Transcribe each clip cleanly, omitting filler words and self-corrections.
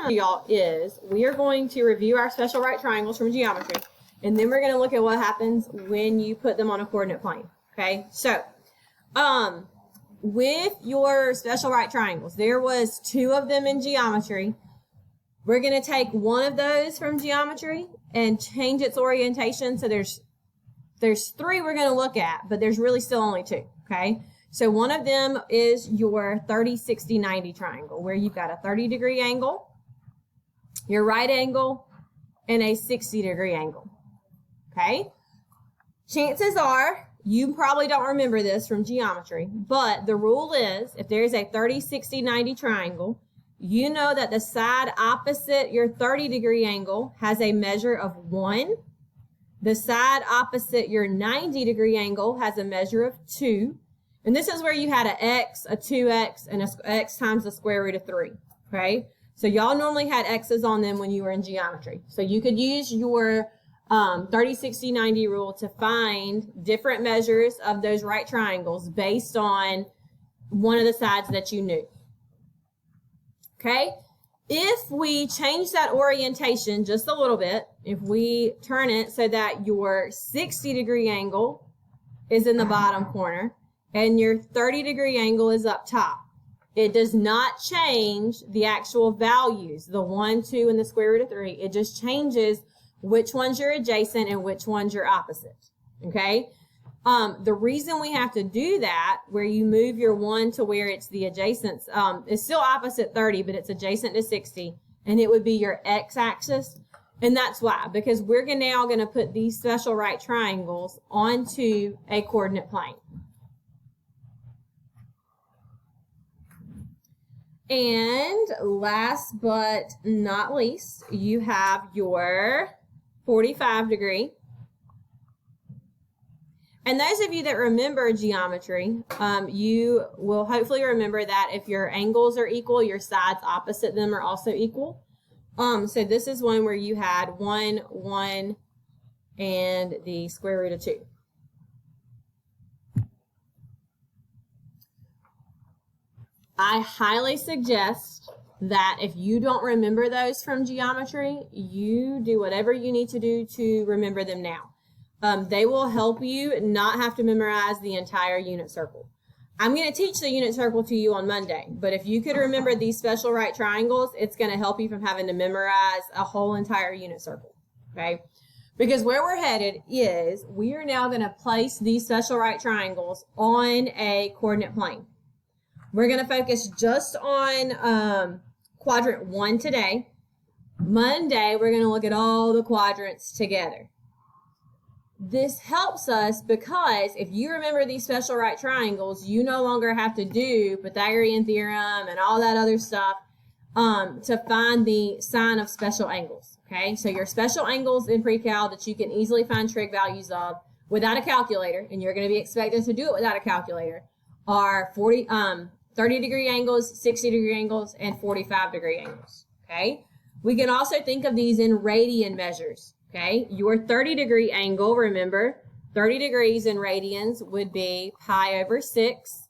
y'all is we are going to review our special right triangles from geometry, and then we're going to look at what happens when you put them on a coordinate plane. Okay, so with your special right triangles, there was 2 of them in geometry. We're going to take one of those from geometry and change its orientation. So there's 3 we're going to look at, but there's really still only 2. Okay, so one of them is your 30, 60, 90 triangle, where you've got a 30-degree angle, your right angle, and a 60-degree angle. Okay, chances are you probably don't remember this from geometry, but the rule is if there's a 30, 60, 90 triangle, you know that the side opposite your 30-degree angle has a measure of 1. The side opposite your 90-degree angle has a measure of 2. And this is where you had an x, a 2x, and a x times the square root of 3. Okay? So y'all normally had x's on them when you were in geometry. So you could use your 30, 60, 90 rule to find different measures of those right triangles based on one of the sides that you knew. Okay? If we change that orientation just a little bit, if we turn it so that your 60-degree angle is in the bottom corner and your 30-degree angle is up top, it does not change the actual values, the 1, 2, and the square root of 3. It just changes which one's your adjacent and which one's your opposite. Okay? The reason we have to do that, where you move your 1 to where it's the adjacent, it's still opposite 30, but it's adjacent to 60, and it would be your x-axis. And that's why, because we're now going to put these special right triangles onto a coordinate plane. And last but not least, you have your 45-degree. And those of you that remember geometry, you will hopefully remember that if your angles are equal, your sides opposite them are also equal. So this is one where you had 1, 1, and the square root of 2. I highly suggest that if you don't remember those from geometry, you do whatever you need to do to remember them now. They will help you not have to memorize the entire unit circle. I'm going to teach the unit circle to you on Monday, but if you could remember these special right triangles, it's going to help you from having to memorize a whole entire unit circle, okay? Because where we're headed is we are now going to place these special right triangles on a coordinate plane. We're going to focus just on quadrant 1 today. Monday, we're going to look at all the quadrants together. This helps us because if you remember these special right triangles, you no longer have to do Pythagorean theorem and all that other stuff to find the sign of special angles. Okay, so your special angles in pre-cal that you can easily find trig values of without a calculator, and you're going to be expected to do it without a calculator, are 30-degree angles, 60-degree angles, and 45-degree angles. Okay, we can also think of these in radian measures. Okay, your 30-degree angle, remember, 30 degrees in radians would be pi over 6.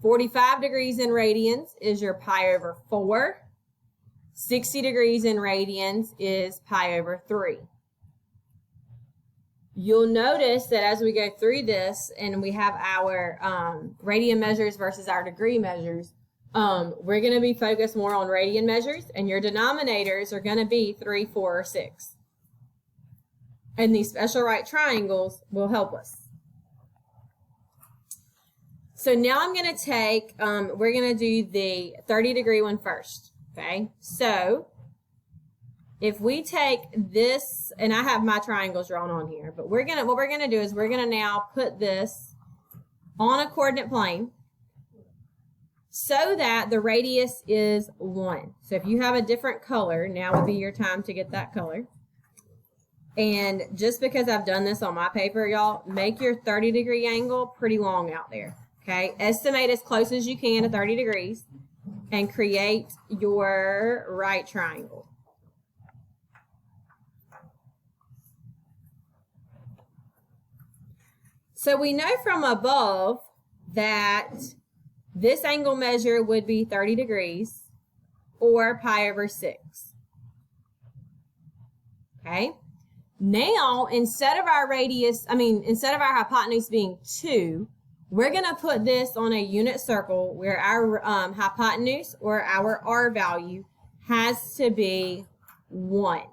45 degrees in radians is your pi over 4. 60 degrees in radians is pi over 3. You'll notice that as we go through this and we have our radian measures versus our degree measures, we're going to be focused more on radian measures, and your denominators are going to be 3, 4, or 6. And these special right triangles will help us. So now I'm going to take, we're going to do the 30-degree one first. Okay, so if we take this, and I have my triangles drawn on here, but what we're going to do is we're going to now put this on a coordinate plane, so that the radius is 1. So if you have a different color, now would be your time to get that color. And just because I've done this on my paper, y'all, make your 30-degree angle pretty long out there. Okay, estimate as close as you can to 30 degrees and create your right triangle. So we know from above that this angle measure would be 30 degrees. or pi over 6. Okay? Now, instead of our hypotenuse being 2, we're going to put this on a unit circle where our hypotenuse or our R value has to be 1.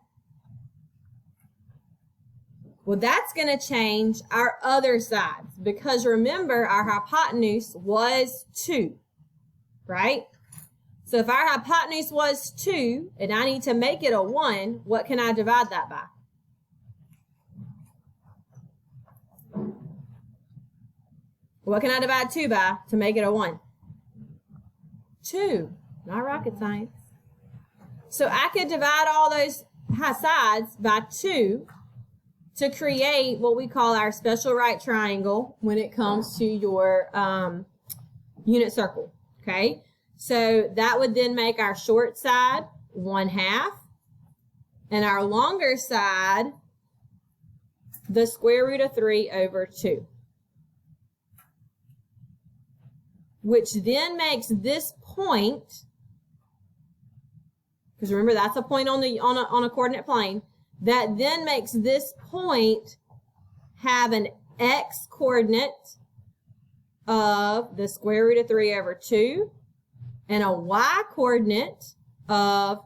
Well, that's going to change our other sides because remember our hypotenuse was 2, right? So if our hypotenuse was 2 and I need to make it a 1, what can I divide that by? What can I divide 2 by to make it a 1? 2, not rocket science. So I could divide all those sides by 2 to create what we call our special right triangle when it comes to your unit circle, okay? So that would then make our short side 1/2 and our longer side the square root of 3 over 2. Which then makes this point, because remember that's a point on a coordinate plane, that then makes this point have an x coordinate of the square root of 3 over 2 and a y coordinate of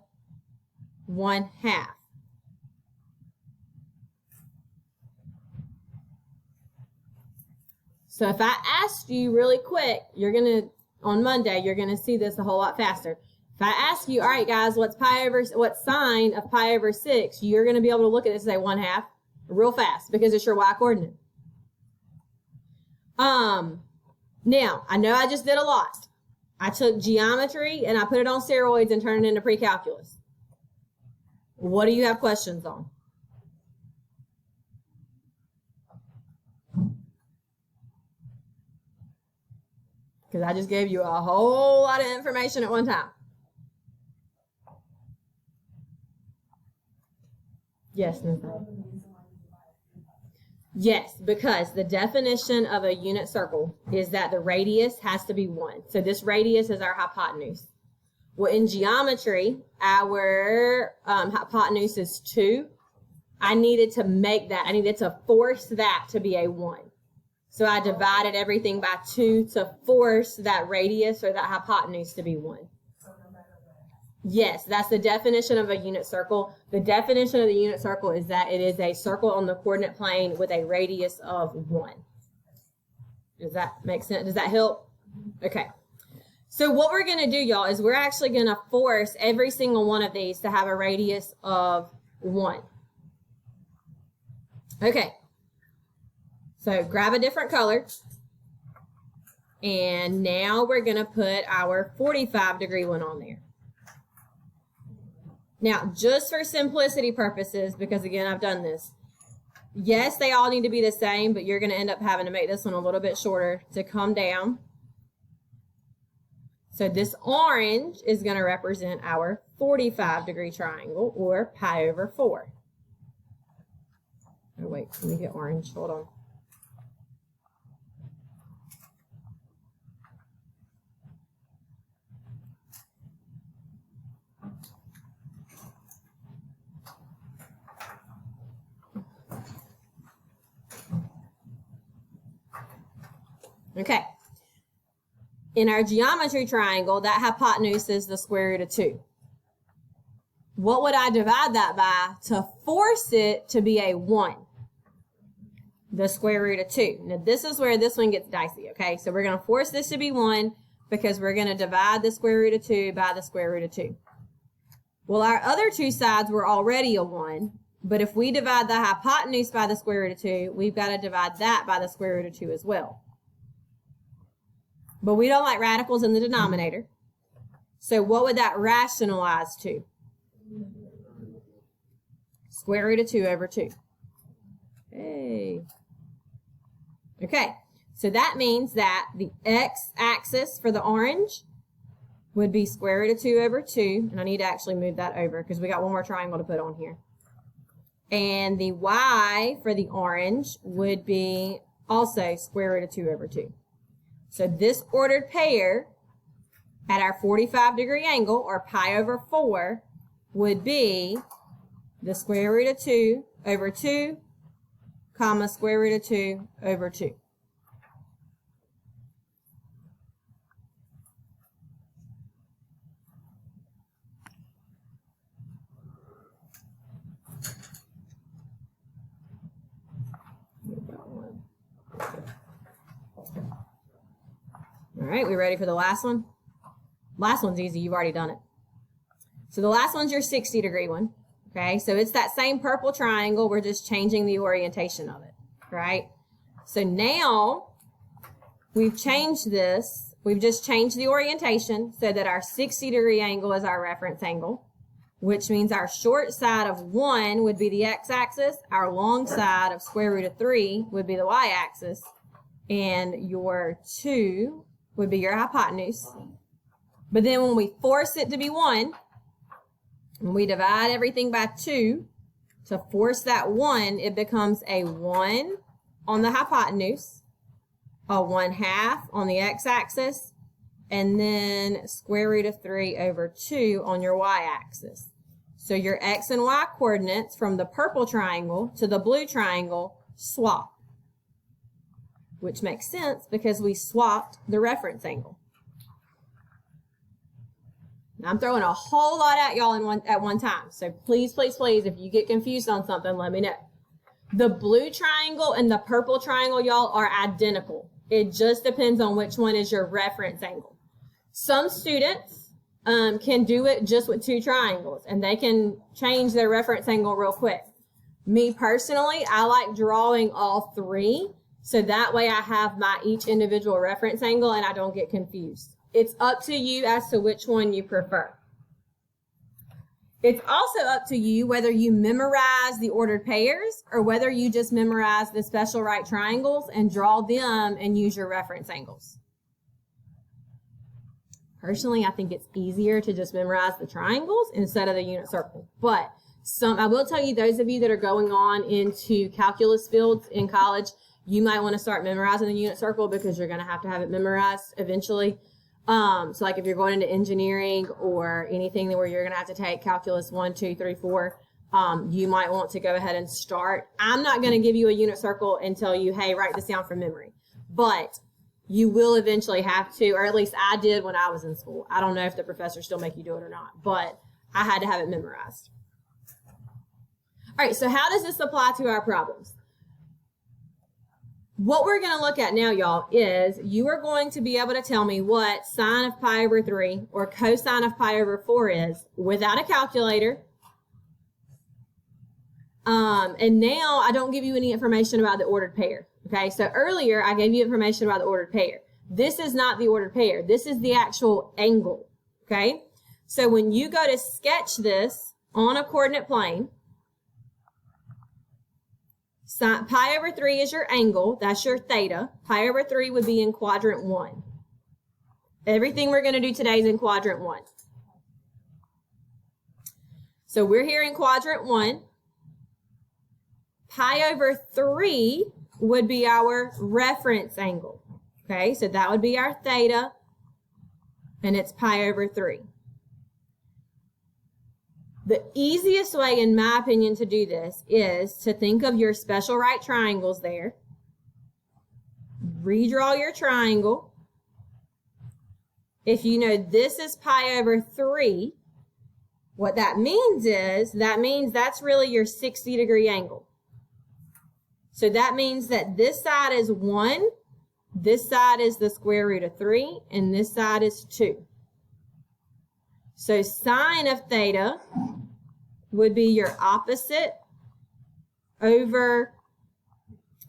1/2. So if I asked you really quick, on Monday, you're going to see this a whole lot faster. If I ask you, all right, guys, what sine of pi over 6, you're going to be able to look at this and say 1/2 real fast because it's your y coordinate. Now, I know I just did a lot. I took geometry and I put it on steroids and turned it into pre-calculus. What do you have questions on? Because I just gave you a whole lot of information at one time. Yes, Nicole. Yes, because the definition of a unit circle is that the radius has to be 1. So this radius is our hypotenuse. Well, in geometry, our hypotenuse is 2. I needed to force that to be a 1. So I divided everything by 2 to force that radius or that hypotenuse to be 1. Yes, that's the definition of a unit circle. The definition of the unit circle is that it is a circle on the coordinate plane with a radius of 1. Does that make sense? Does that help? Okay. So what we're going to do, y'all, is we're actually going to force every single one of these to have a radius of 1. Okay. So grab a different color. And now we're going to put our 45-degree one on there. Now, just for simplicity purposes, because again, I've done this. Yes, they all need to be the same, but you're going to end up having to make this one a little bit shorter to come down. So this orange is going to represent our 45-degree triangle, or pi over 4. Oh, wait, let me get orange. Hold on. Okay. In our geometry triangle, that hypotenuse is the square root of 2. What would I divide that by to force it to be a 1? The square root of 2. Now, this is where this one gets dicey, okay? So we're going to force this to be 1 because we're going to divide the square root of 2 by the square root of 2. Well, our other two sides were already a 1, but if we divide the hypotenuse by the square root of 2, we've got to divide that by the square root of 2 as well. But we don't like radicals in the denominator. So what would that rationalize to? Square root of 2 over 2. Hey. Okay, so that means that the x-axis for the orange would be square root of 2 over 2. And I need to actually move that over because we got one more triangle to put on here. And the y for the orange would be also square root of 2 over 2. So this ordered pair at our 45-degree angle, or pi over 4, would be the square root of 2 over 2, comma, square root of 2 over 2. All right, we ready for the last one? Last one's easy. You've already done it. So the last one's your 60-degree one. Okay, so it's that same purple triangle. We're just changing the orientation of it, right? So now we've changed this. We've just changed the orientation so that our 60-degree angle is our reference angle, which means our short side of 1 would be the x-axis. Our long side of square root of 3 would be the y-axis. And your 2 would be your hypotenuse. But then when we force it to be 1, and we divide everything by 2, to force that 1, it becomes a 1 on the hypotenuse, a 1/2 on the x-axis, and then square root of 3 over 2 on your y-axis. So your x and y coordinates from the purple triangle to the blue triangle swap, which makes sense because we swapped the reference angle. Now, I'm throwing a whole lot at y'all at one time. So please, please, please, if you get confused on something, let me know. The blue triangle and the purple triangle, y'all, are identical. It just depends on which one is your reference angle. Some students can do it just with 2 triangles, and they can change their reference angle real quick. Me personally, I like drawing all 3, so that way I have my each individual reference angle and I don't get confused. It's up to you as to which one you prefer. It's also up to you whether you memorize the ordered pairs or whether you just memorize the special right triangles and draw them and use your reference angles. Personally, I think it's easier to just memorize the triangles instead of the unit circle. But I will tell you, those of you that are going on into calculus fields in college, you might want to start memorizing the unit circle because you're going to have it memorized eventually. So like if you're going into engineering or anything where you're going to have to take calculus 1, 2, 3, 4, you might want to go ahead and start. I'm not going to give you a unit circle and tell you, hey, write this down from memory. But you will eventually have to, or at least I did when I was in school. I don't know if the professors still make you do it or not, but I had to have it memorized. All right, so how does this apply to our problems? What we're going to look at now, y'all, is you are going to be able to tell me what sine of pi over 3 or cosine of pi over 4 is without a calculator. And now I don't give you any information about the ordered pair. Okay, so earlier I gave you information about the ordered pair. This is not the ordered pair. This is the actual angle. Okay, so when you go to sketch this on a coordinate plane, pi over 3 is your angle. That's your theta. Pi over 3 would be in quadrant 1. Everything we're going to do today is in quadrant 1. So we're here in quadrant 1. Pi over 3 would be our reference angle. Okay, so that would be our theta, and it's pi over 3. The easiest way, in my opinion, to do this is to think of your special right triangles there. Redraw your triangle. If you know this is pi over 3, what that means is, that's really your 60-degree angle. So that means that this side is 1, this side is the square root of 3, and this side is 2. So sine of theta would be your opposite over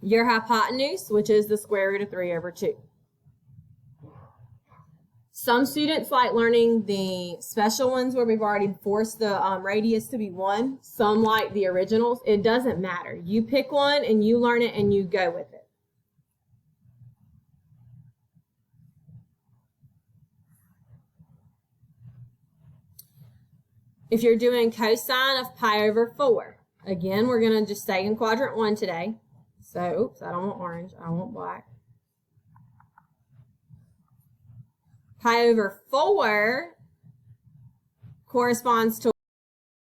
your hypotenuse, which is the square root of 3 over 2. Some students like learning the special ones where we've already forced the radius to be 1. Some like the originals. It doesn't matter. You pick one and you learn it and you go with it. If you're doing cosine of pi over 4, again, we're going to just stay in quadrant 1 today. So, oops, I don't want orange. I want black. Pi over 4 corresponds to